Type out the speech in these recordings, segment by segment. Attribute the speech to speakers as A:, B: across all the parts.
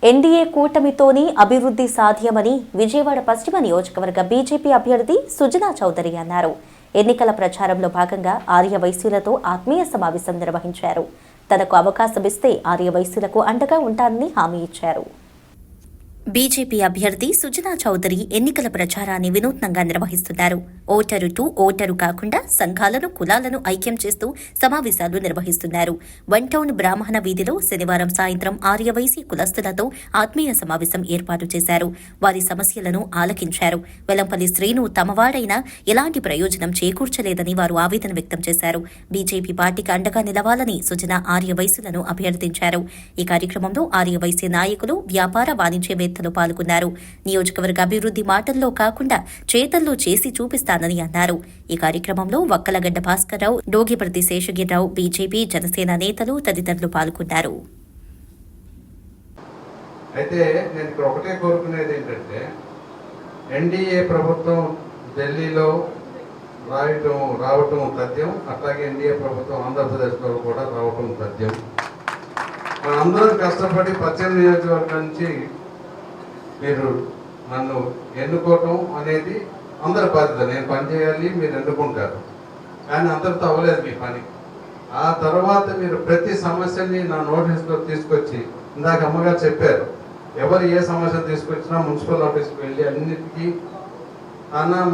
A: NDA కూటమితోనే అభివృద్ధి సాధ్యమని విజయవాడ పశ్చిమ నియోజకవర్గ బీజేపీ అభ్యర్థి సుజనా చౌదరి అన్నారు. ఎన్నికల ప్రచారంలో భాగంగా ఆర్యవైశ్యులతో ఆత్మీయ సమావేశం నిర్వహించారు. తనకు అవకాశమిస్తే ఆర్యవైశ్యులకు అండగా ఉంటానని హామీ ఇచ్చారు. బీజేపీ అభ్యర్థి సుజనా చౌదరి ఎన్నికల ప్రచారాన్ని వినూత్నంగా నిర్వహిస్తున్నారు. ఓటరు టు ఓటరు కాకుండా సంఘాలను, కులాలను ఐక్యం చేస్తూ సమావేశాలు నిర్వహిస్తున్నారు. వన్ టౌన్ బ్రాహ్మణ వీధిలో శనివారం సాయంత్రం ఆర్యవైశ్య కులస్తులతో ఆత్మీయ సమావేశం ఏర్పాటు చేశారు. వారి సమస్యలను ఆలకించారు. వెల్లంపల్లి శ్రీను తమవాడైనా ఎలాంటి ప్రయోజనం చేకూర్చలేదని వారు ఆవేదన వ్యక్తం చేశారు. బీజేపీ పార్టీకి అండగా నిలవాలని సుజనా ఆర్యవైశ్యులను అభ్యర్థించారు. ఈ కార్యక్రమంలో ఆర్యవైశ్య నాయకులు, వ్యాపార వాణిజ్యవేత్తలు పాల్గొన్నారు. నియోజకవర్గ అభివృద్ధి మాటల్లో కాకుండా చేతల్లో చేసి చూపిస్తానని అన్నారు. ఈ కార్యక్రమంలో వక్కలగడ్డ భాస్కర్రావు, డోగిపర్తి శేషగిరిరావు, బీజేపీ, జనసేన నేతలు తదితరులు పాల్గొన్నారు.
B: అయితే నేను ఇక్కడ ఒకటే కోరుకునేది ఏంటంటే, ఎన్డీఏ ప్రభుత్వం ఢిల్లీలో రావటం తథ్యం, అట్లాగే ఎన్డీఏ ప్రభుత్వం ఆంధ్రప్రదేశ్లో కూడా రావటం తథ్యం. మనందరం కష్టపడి 18 నియోజకవర్గం నుంచి మీరు నన్ను ఎన్నుకోవటం అనేది అందరి బాధ్యత. నేను పని చేయాలి, మీరు ఎన్నుకుంటారు. కానీ అందరితో అవ్వలేదు మీ పని. ఆ తర్వాత మీరు ప్రతి సమస్యని నా నోటీస్లో తీసుకొచ్చి, ఇందాక అమ్మగారు చెప్పారు, ఎవరు ఏ సమస్య తీసుకొచ్చినా మున్సిపల్ ఆఫీస్కి వెళ్ళి అన్నిటికీ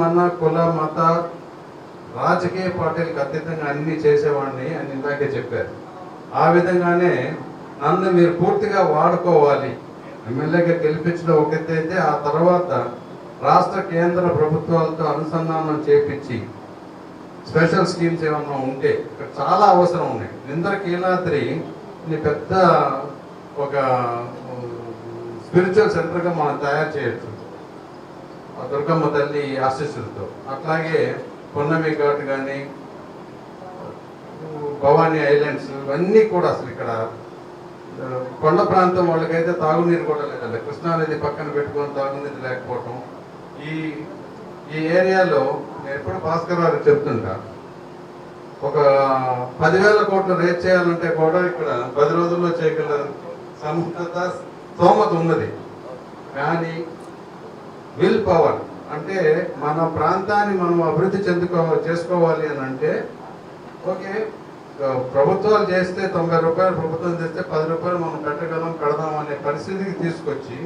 B: మన కుల, మత, రాజకీయ పార్టీలకు అతీతంగా అన్నీ చేసేవాడిని అని ఇందాకే చెప్పారు. ఆ విధంగానే నన్ను మీరు పూర్తిగా వాడుకోవాలి. ఎమ్మెల్యేగా గెలిపించడం ఒక ఎత్తు అయితే, ఆ తర్వాత రాష్ట్ర కేంద్ర ప్రభుత్వాలతో అనుసంధానం చేపించి స్పెషల్ స్కీమ్స్ ఏమన్నా ఉంటే ఇక్కడ చాలా అవసరం ఉన్నాయి. ఇంద్రకీలాద్రి పెద్ద ఒక స్పిరిచువల్ సెంటర్గా మనం తయారు చేయొచ్చు దుర్గమ్మ తల్లి ఆశీస్సులతో. అట్లాగే పొన్నమి ఘాట్ కానీ, భవానీ ఐలాండ్స్, ఇవన్నీ కూడా అసలు ఇక్కడ కొండ ప్రాంతం వాళ్ళకైతే తాగునీరు కూడా లేదండి. కృష్ణానది పక్కన పెట్టుకొని తాగునీరు లేకపోవటం. ఈ ఏరియాలో నేను ఎప్పుడు భాస్కర్ గారు చెప్తుంటా, ఒక 10,000 కోట్లు రేట్ చేయాలంటే కూడా ఇక్కడ 10 రోజుల్లో చేయగల స్తోమత ఉన్నది. కానీ విల్ పవర్ అంటే మన ప్రాంతాన్ని మనం అభివృద్ధి చేసుకోవాలి అని అంటే, ఓకే ప్రభుత్వాలు చేస్తే 90 రూపాయలు, ప్రభుత్వం చేస్తే 10 రూపాయలు మనం పెట్టగలం, కడదాం అనే పరిస్థితికి తీసుకొచ్చి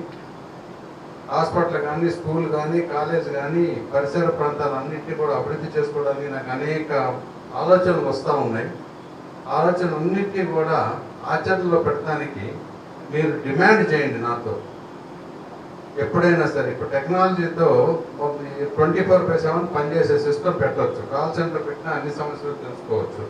B: హాస్పిటల్ కానీ, స్కూల్ కానీ, కాలేజ్ కానీ, పరిసర ప్రాంతాలన్నింటినీ కూడా అభివృద్ధి చేసుకోవడానికి నాకు అనేక ఆలోచనలు వస్తూ ఉన్నాయి. ఆలోచనలన్నింటినీ కూడా ఆచరణలో పెట్టడానికి మీరు డిమాండ్ చేయండి నాతో. ఎప్పుడైనా సరే ఇప్పుడు టెక్నాలజీతో 24/7 పనిచేసే సిస్టమ్ పెట్టవచ్చు. కాల్ సెంటర్ పెట్టినా అన్ని సమస్యలు తెలుసుకోవచ్చు.